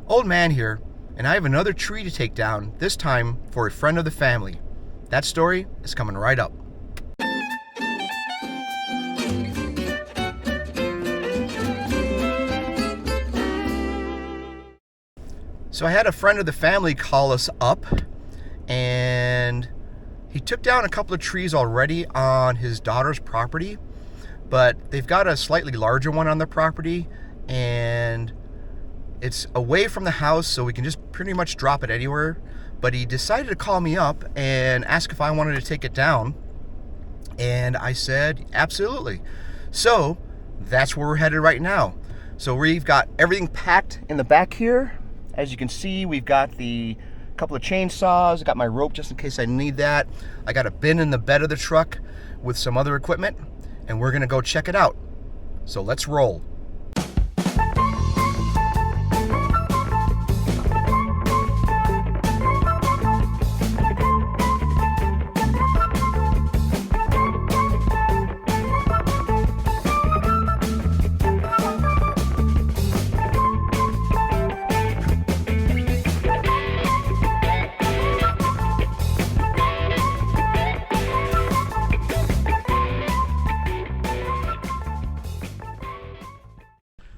Old man here, and I have another tree to take down, this time for a friend of the family. That story is coming right up. So I had a friend of the family call us up, and he took down a couple of trees already on his daughter's property, but they've got a slightly larger one on their property, and it's away from the house, so we can just pretty much drop it anywhere. But he decided to call me up and ask if I wanted to take it down, and I said absolutely. So that's where we're headed right now. So we've got everything packed in the back here. As you can see, we've got the couple of chainsaws. I got my rope just in case I need that. I got a bin in the bed of the truck with some other equipment, and we're gonna go check it out. So let's roll.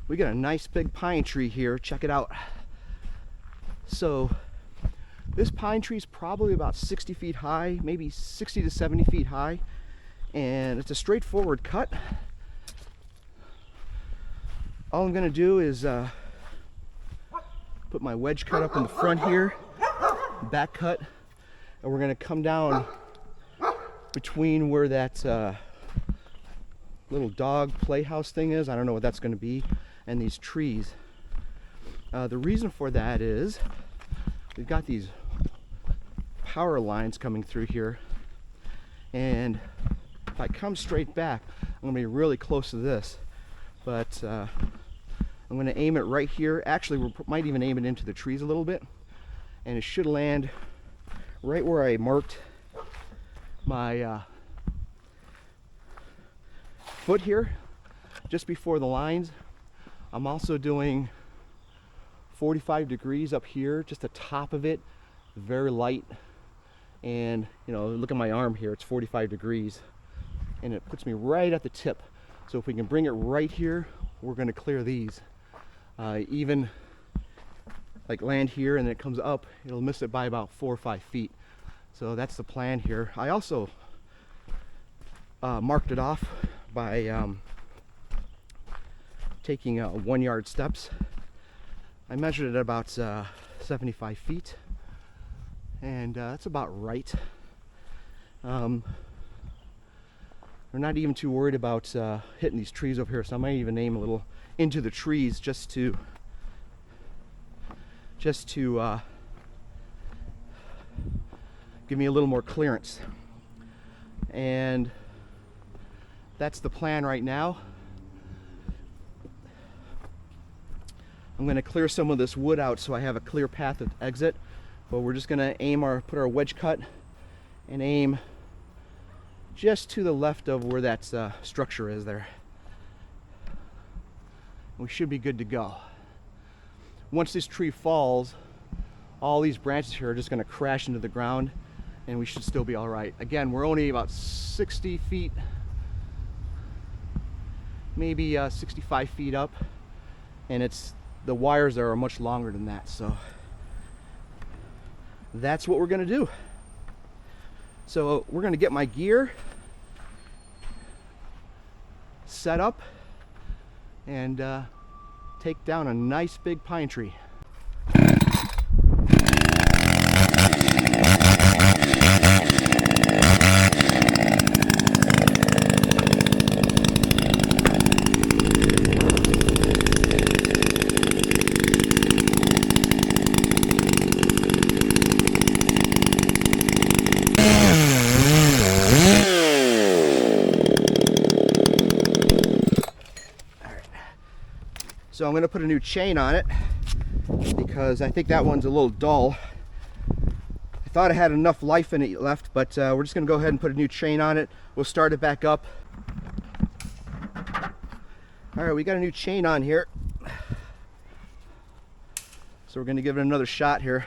We got a nice big pine tree here. Check it out. So this pine tree is probably about 60 feet high, maybe 60 to 70 feet high, and it's a straightforward cut. All I'm gonna do is put my wedge cut up in the front here, back cut, and we're gonna come down between where that little dog playhouse thing is. I don't know what that's gonna be, and these trees. The reason for that is we've got these power lines coming through here, and if I come straight back, I'm gonna be really close to this, but I'm gonna aim it right here. Actually, we might even aim it into the trees a little bit, and it should land right where I marked my foot here, just before the lines. I'm also doing 45 degrees up here, just the top of it, very light. And you know, look at my arm here, it's 45 degrees. And it puts me right at the tip. So if we can bring it right here, we're gonna clear these. Even like land here and then it comes up, it'll miss it by about 4 or 5 feet. So that's the plan here. I also marked it off by taking 1 yard steps. I measured it at about 75 feet, and that's about right. We're not even too worried about hitting these trees over here, so I might even aim a little into the trees just to give me a little more clearance. And that's the plan right now. I'm going to clear some of this wood out so I have a clear path of exit, but we're just going to put our wedge cut and aim just to the left of where that structure is there. We should be good to go. Once this tree falls, all these branches here are just going to crash into the ground, and we should still be all right. Again, we're only about 60 feet, maybe 65 feet up, and the wires there are much longer than that, so that's what we're gonna do. So we're gonna get my gear set up and take down a nice big pine tree. So I'm going to put a new chain on it because I think that one's a little dull. I thought I had enough life in it left, but we're just going to go ahead and put a new chain on it. We'll start it back up. All right, we got a new chain on here. So we're going to give it another shot here.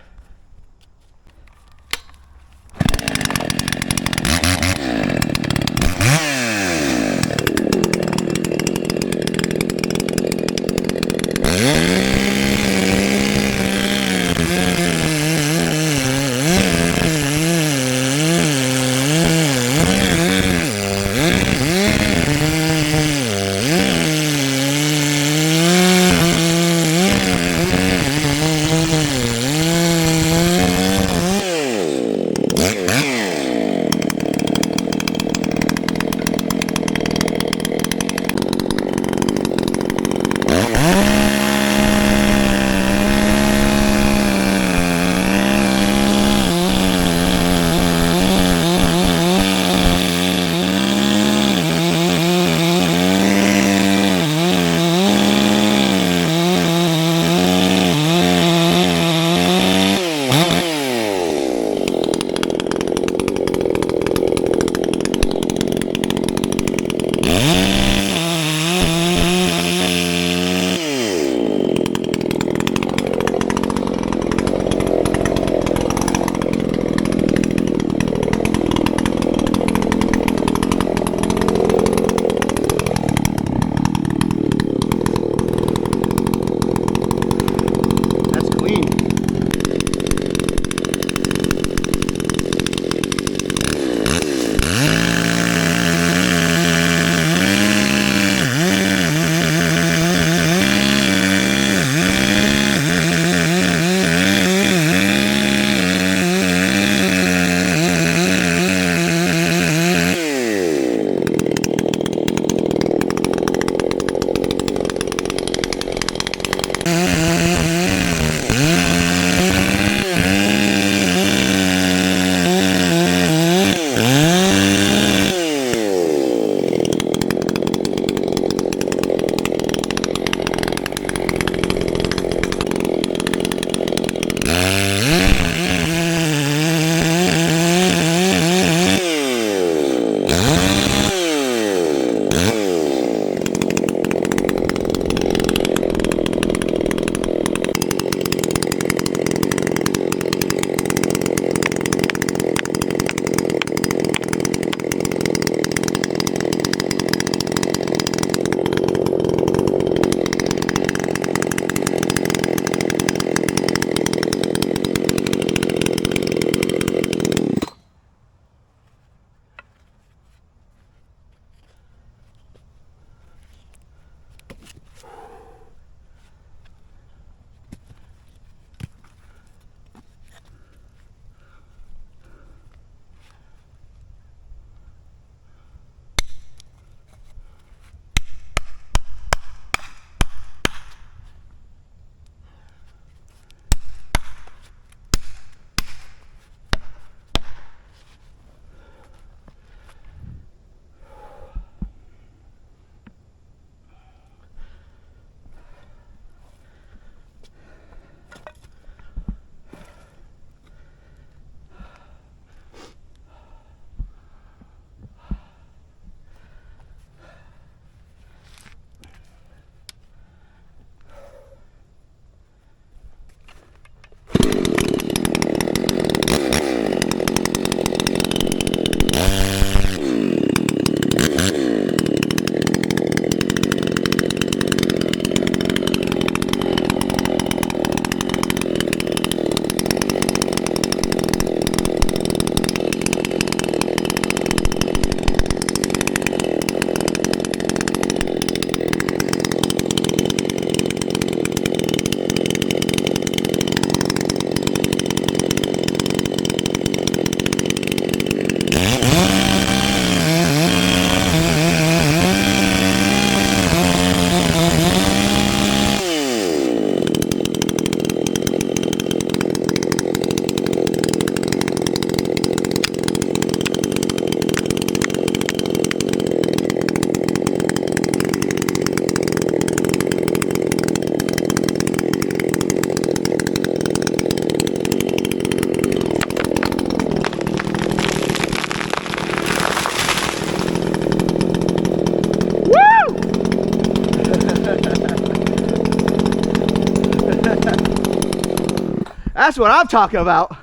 That's what I'm talking about.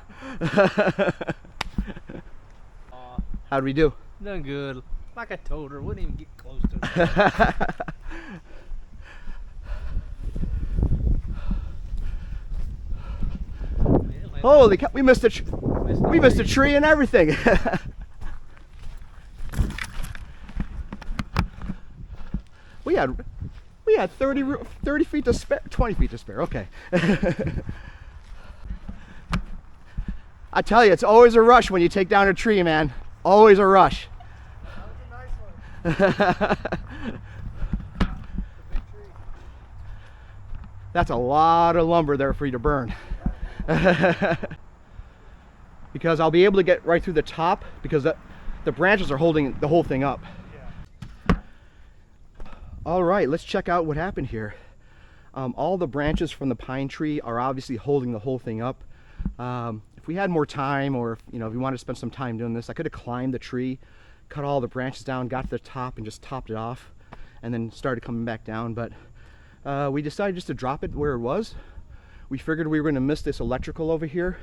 How'd we do? Done good. Like I told her, wouldn't even get close to her. Holy cow, we missed a tree and everything. we had 30 feet to spare, 20 feet to spare. Okay. I tell you, it's always a rush when you take down a tree, man. Always a rush. That was a nice one. That's a lot of lumber there for you to burn. Because I'll be able to get right through the top because the branches are holding the whole thing up. Yeah. All right, let's check out what happened here. All the branches from the pine tree are obviously holding the whole thing up. If we had more time, or if we wanted to spend some time doing this, I could have climbed the tree, cut all the branches down, got to the top and just topped it off, and then started coming back down. But we decided just to drop it where it was. We figured we were going to miss this electrical over here,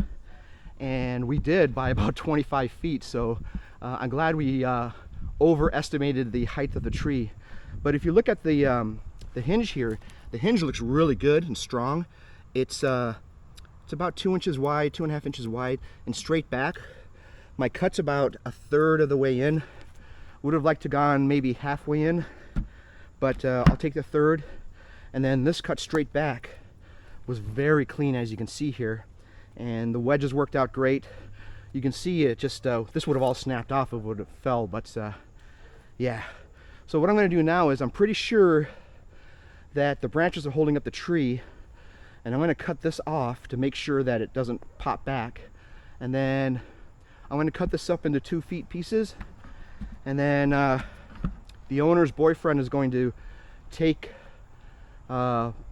and we did by about 25 feet. So I'm glad we overestimated the height of the tree. But if you look at the hinge here, the hinge looks really good and strong. It's about 2 inches wide, 2.5 inches wide, and straight back. My cut's about a third of the way in. Would have liked to gone maybe halfway in, but I'll take the third. And then this cut straight back was very clean, as you can see here, and the wedges worked out great. You can see it just this would have all snapped off if it would have fell, but yeah. So what I'm going to do now is I'm pretty sure that the branches are holding up the tree, and I'm going to cut this off to make sure that it doesn't pop back. And then I'm going to cut this up into 2 feet pieces, and then the owner's boyfriend is going to take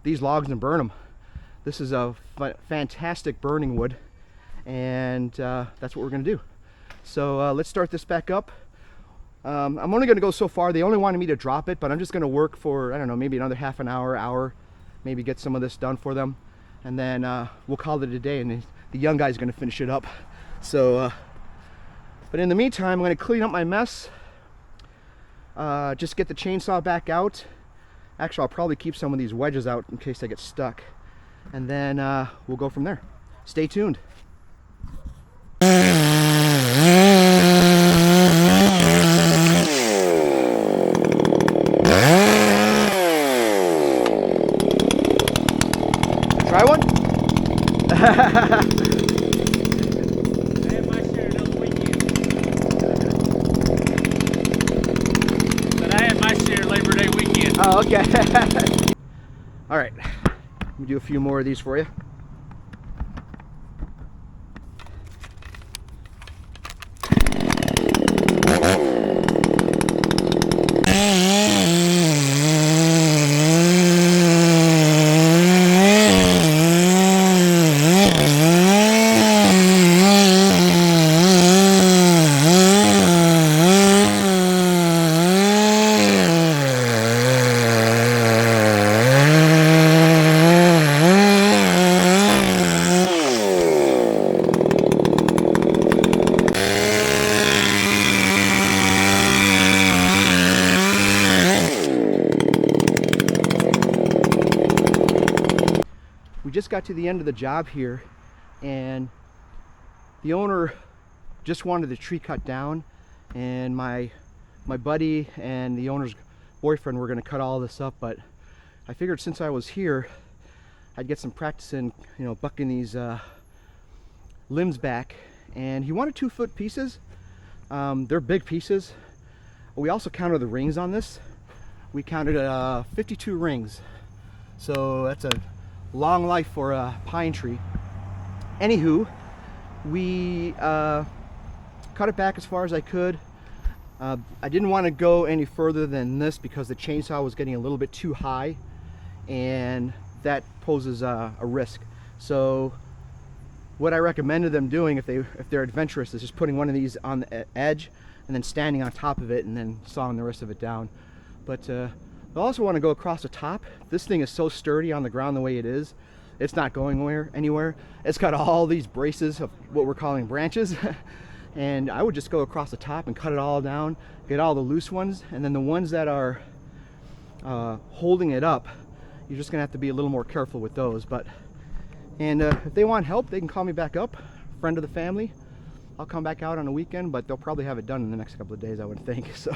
these logs and burn them. This is a fantastic burning wood, and that's what we're going to do. So let's start this back up. I'm only going to go so far. They only wanted me to drop it, but I'm just going to work for, I don't know, maybe another half an hour, maybe get some of this done for them, and then we'll call it a day, and the young guy's going to finish it up. So, but in the meantime, I'm going to clean up my mess, just get the chainsaw back out. Actually, I'll probably keep some of these wedges out in case they get stuck, and then we'll go from there. Stay tuned. Try one? I had my share another weekend. But I had my share Labor Day weekend. Oh, okay. All right. Let me do a few more of these for you. Just got to the end of the job here, and the owner just wanted the tree cut down, and my buddy and the owner's boyfriend were going to cut all this up. But I figured since I was here, I'd get some practice in bucking these limbs back. And he wanted 2 foot pieces. They're big pieces. We also counted the rings on this. We counted 52 rings, so that's a long life for a pine tree. Anywho, we cut it back as far as I could. I didn't want to go any further than this because the chainsaw was getting a little bit too high, and that poses a risk. So what I recommended them doing, if they're adventurous, is just putting one of these on the edge and then standing on top of it and then sawing the rest of it down. But I also want to go across the top. This thing is so sturdy on the ground the way it is it's not going anywhere. It's got all these braces of what we're calling branches. And I would just go across the top and cut it all down, get all the loose ones, and then the ones that are holding it up, you're just gonna have to be a little more careful with those. And if they want help, they can call me back up, friend of the family. I'll come back out on a weekend, but they'll probably have it done in the next couple of days, I would think. So,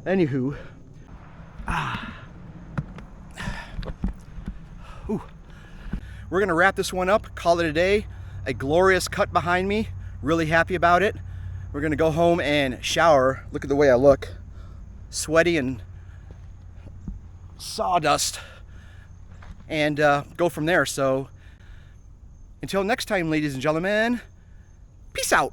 anywho, we're gonna wrap this one up, call it a day. A glorious cut behind me. Really happy about it. We're gonna go home and shower. Look at the way I look. Sweaty and sawdust. And go from there. So until next time, ladies and gentlemen, peace out.